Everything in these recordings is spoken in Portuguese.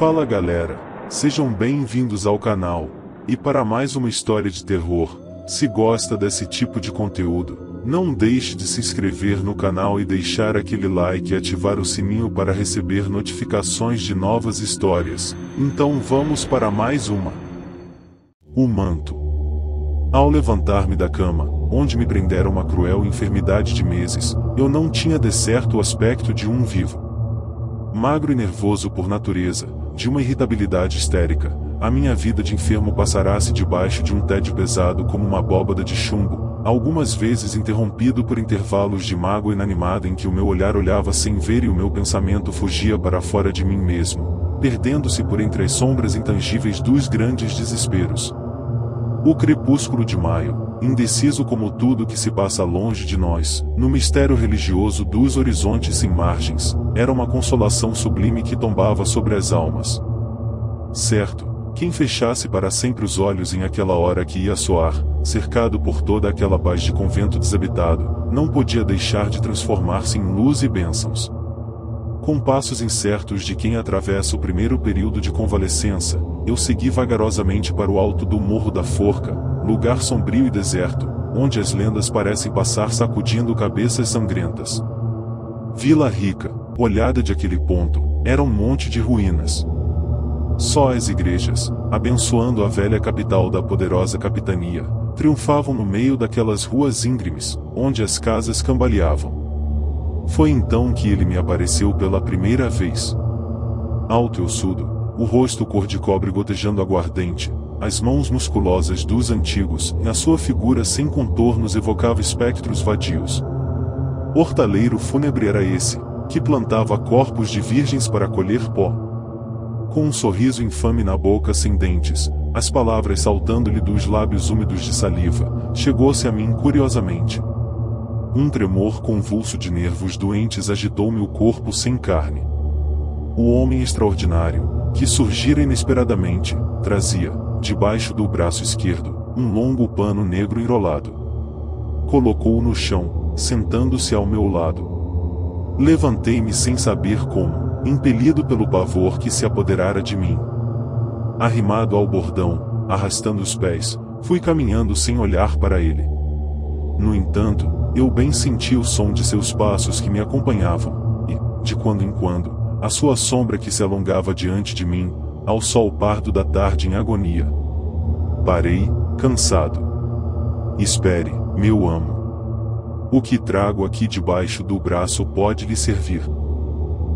Fala galera, sejam bem-vindos ao canal, e para mais uma história de terror. Se gosta desse tipo de conteúdo, não deixe de se inscrever no canal e deixar aquele like e ativar o sininho para receber notificações de novas histórias. Então vamos para mais uma. O manto. Ao levantar-me da cama, onde me prendera uma cruel enfermidade de meses, eu não tinha de certo o aspecto de um vivo. Magro e nervoso por natureza, de uma irritabilidade histérica, a minha vida de enfermo passará-se debaixo de um tédio pesado como uma abóbada de chumbo, algumas vezes interrompido por intervalos de mágoa inanimada em que o meu olhar olhava sem ver e o meu pensamento fugia para fora de mim mesmo, perdendo-se por entre as sombras intangíveis dos grandes desesperos. O crepúsculo de maio, indeciso como tudo que se passa longe de nós, no mistério religioso dos horizontes sem margens, era uma consolação sublime que tombava sobre as almas. Certo, quem fechasse para sempre os olhos em aquela hora que ia soar, cercado por toda aquela paz de convento desabitado, não podia deixar de transformar-se em luz e bênçãos. Com passos incertos de quem atravessa o primeiro período de convalescença, eu segui vagarosamente para o alto do Morro da Forca, lugar sombrio e deserto, onde as lendas parecem passar sacudindo cabeças sangrentas. Vila Rica, olhada de aquele ponto, era um monte de ruínas. Só as igrejas, abençoando a velha capital da poderosa capitania, triunfavam no meio daquelas ruas íngremes, onde as casas cambaleavam. Foi então que ele me apareceu pela primeira vez. Alto e ossudo, o rosto cor de cobre gotejando aguardente, as mãos musculosas dos antigos, na sua figura sem contornos evocava espectros vadios. Hortaleiro fúnebre era esse, que plantava corpos de virgens para colher pó. Com um sorriso infame na boca sem dentes, as palavras saltando-lhe dos lábios úmidos de saliva, chegou-se a mim curiosamente. Um tremor convulso de nervos doentes agitou-me o corpo sem carne. O homem extraordinário, que surgira inesperadamente, trazia, debaixo do braço esquerdo, um longo pano negro enrolado. Colocou-o no chão, sentando-se ao meu lado. Levantei-me sem saber como, impelido pelo pavor que se apoderara de mim. Arrimado ao bordão, arrastando os pés, fui caminhando sem olhar para ele. No entanto, eu bem senti o som de seus passos que me acompanhavam, e, de quando em quando, a sua sombra que se alongava diante de mim, ao sol pardo da tarde em agonia. Parei, cansado. Espere, meu amo. O que trago aqui debaixo do braço pode lhe servir.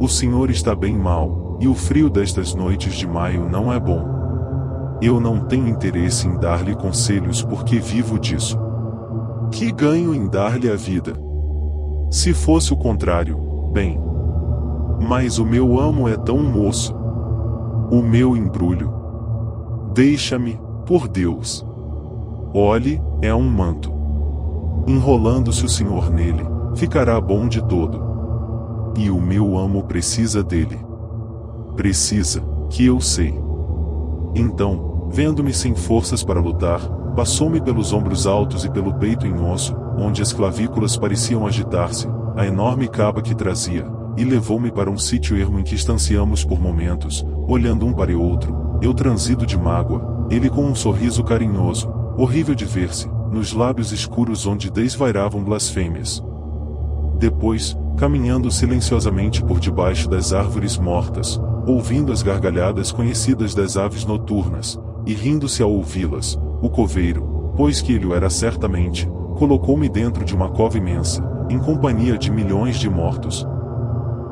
O senhor está bem mal, e o frio destas noites de maio não é bom. Eu não tenho interesse em dar-lhe conselhos porque vivo disso. Que ganho em dar-lhe a vida? Se fosse o contrário, bem. Mas o meu amo é tão moço. O meu embrulho. Deixa-me, por Deus. Olhe, é um manto. Enrolando-se o senhor nele, ficará bom de todo. E o meu amo precisa dele. Precisa, que eu sei. Então, vendo-me sem forças para lutar, passou-me pelos ombros altos e pelo peito em osso, onde as clavículas pareciam agitar-se, a enorme capa que trazia, e levou-me para um sítio ermo em que estanciamos por momentos, olhando um para o outro, eu transido de mágoa, ele com um sorriso carinhoso, horrível de ver-se, nos lábios escuros onde desvairavam blasfêmias. Depois, caminhando silenciosamente por debaixo das árvores mortas, ouvindo as gargalhadas conhecidas das aves noturnas, e rindo-se ao ouvi-las, o coveiro, pois que ele o era certamente, colocou-me dentro de uma cova imensa, em companhia de milhões de mortos.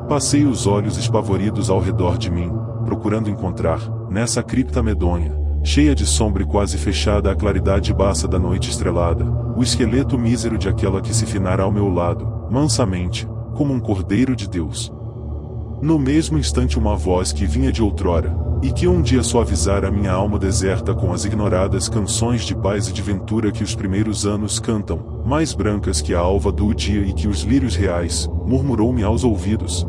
Passei os olhos espavoridos ao redor de mim, procurando encontrar, nessa cripta medonha, cheia de sombra e quase fechada à claridade baça da noite estrelada, o esqueleto mísero de aquela que se finara ao meu lado, mansamente, como um cordeiro de Deus. No mesmo instante uma voz que vinha de outrora, e que um dia suavizara a minha alma deserta com as ignoradas canções de paz e de ventura que os primeiros anos cantam, mais brancas que a alva do dia e que os lírios reais, murmurou-me aos ouvidos.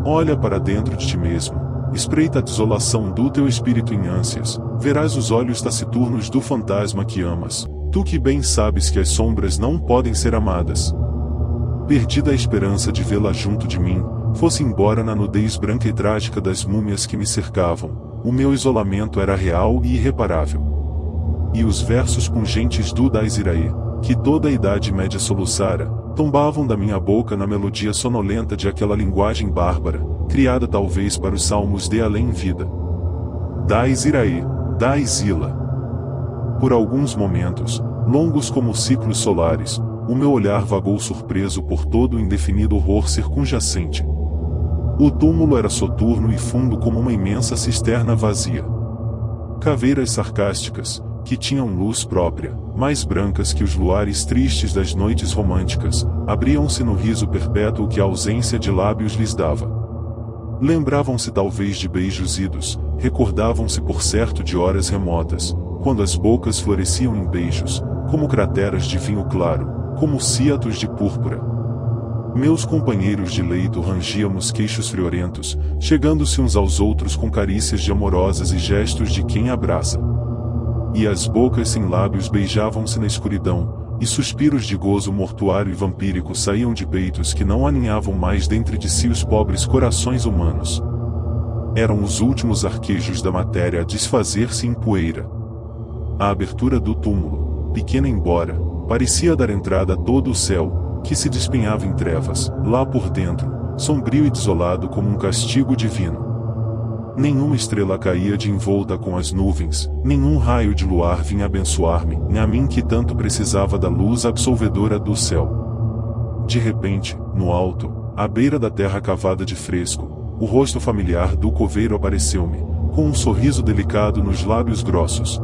Olha para dentro de ti mesmo, espreita a desolação do teu espírito em ânsias, verás os olhos taciturnos do fantasma que amas, tu que bem sabes que as sombras não podem ser amadas. Perdida a esperança de vê-la junto de mim, fosse embora na nudez branca e trágica das múmias que me cercavam, o meu isolamento era real e irreparável. E os versos pungentes do Dais Iraí, que toda a Idade Média soluçara, tombavam da minha boca na melodia sonolenta de aquela linguagem bárbara, criada talvez para os salmos de além-vida. Dais Iraí, Dais Ila. Por alguns momentos, longos como ciclos solares, o meu olhar vagou surpreso por todo o indefinido horror circunjacente. O túmulo era soturno e fundo como uma imensa cisterna vazia. Caveiras sarcásticas, que tinham luz própria, mais brancas que os luares tristes das noites românticas, abriam-se no riso perpétuo que a ausência de lábios lhes dava. Lembravam-se talvez de beijos idos, recordavam-se por certo de horas remotas, quando as bocas floresciam em beijos, como crateras de vinho claro, como cíatos de púrpura. Meus companheiros de leito rangíamos queixos friorentos, chegando-se uns aos outros com carícias de amorosas e gestos de quem abraça. E as bocas sem lábios beijavam-se na escuridão, e suspiros de gozo mortuário e vampírico saíam de peitos que não aninhavam mais dentre de si os pobres corações humanos. Eram os últimos arquejos da matéria a desfazer-se em poeira. A abertura do túmulo, pequena embora, parecia dar entrada a todo o céu, que se despenhava em trevas, lá por dentro, sombrio e desolado como um castigo divino. Nenhuma estrela caía de envolta com as nuvens, nenhum raio de luar vinha abençoar-me, nem a mim que tanto precisava da luz absolvedora do céu. De repente, no alto, à beira da terra cavada de fresco, o rosto familiar do coveiro apareceu-me, com um sorriso delicado nos lábios grossos.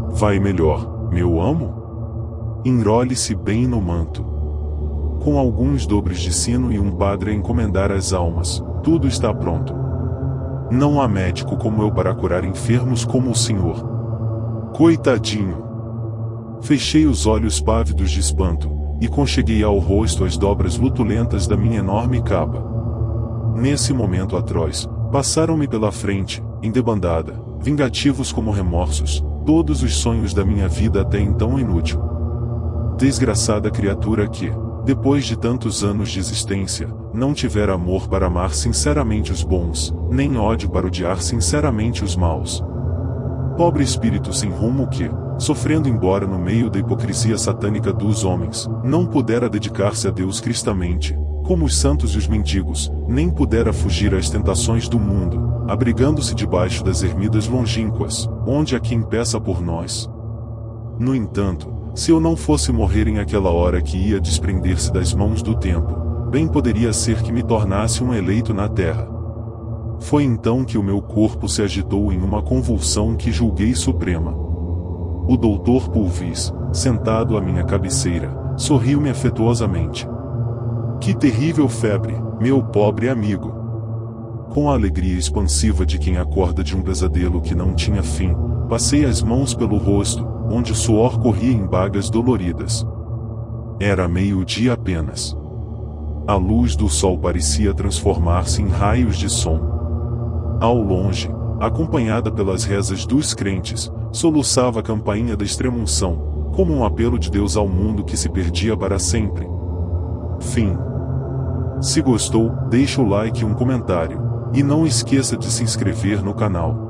Vai melhor, meu amo? Enrole-se bem no manto. Com alguns dobres de sino e um padre a encomendar as almas, tudo está pronto. Não há médico como eu para curar enfermos como o senhor. Coitadinho! Fechei os olhos pávidos de espanto, e concheguei ao rosto as dobras lutulentas da minha enorme capa. Nesse momento atroz, passaram-me pela frente, em debandada, vingativos como remorsos, todos os sonhos da minha vida até então inútil. Desgraçada criatura que, depois de tantos anos de existência, não tivera amor para amar sinceramente os bons, nem ódio para odiar sinceramente os maus. Pobre espírito sem rumo que, sofrendo embora no meio da hipocrisia satânica dos homens, não pudera dedicar-se a Deus cristamente, como os santos e os mendigos, nem pudera fugir às tentações do mundo, abrigando-se debaixo das ermidas longínquas, onde há quem peça por nós. No entanto, se eu não fosse morrer em aquela hora que ia desprender-se das mãos do tempo, bem poderia ser que me tornasse um eleito na terra. Foi então que o meu corpo se agitou em uma convulsão que julguei suprema. O doutor Pulvis, sentado à minha cabeceira, sorriu-me afetuosamente. Que terrível febre, meu pobre amigo! Com a alegria expansiva de quem acorda de um pesadelo que não tinha fim, passei as mãos pelo rosto, onde o suor corria em bagas doloridas. Era meio-dia apenas. A luz do sol parecia transformar-se em raios de som. Ao longe, acompanhada pelas rezas dos crentes, soluçava a campainha da extrema-unção, como um apelo de Deus ao mundo que se perdia para sempre. Fim. Se gostou, deixa o like e um comentário, e não esqueça de se inscrever no canal.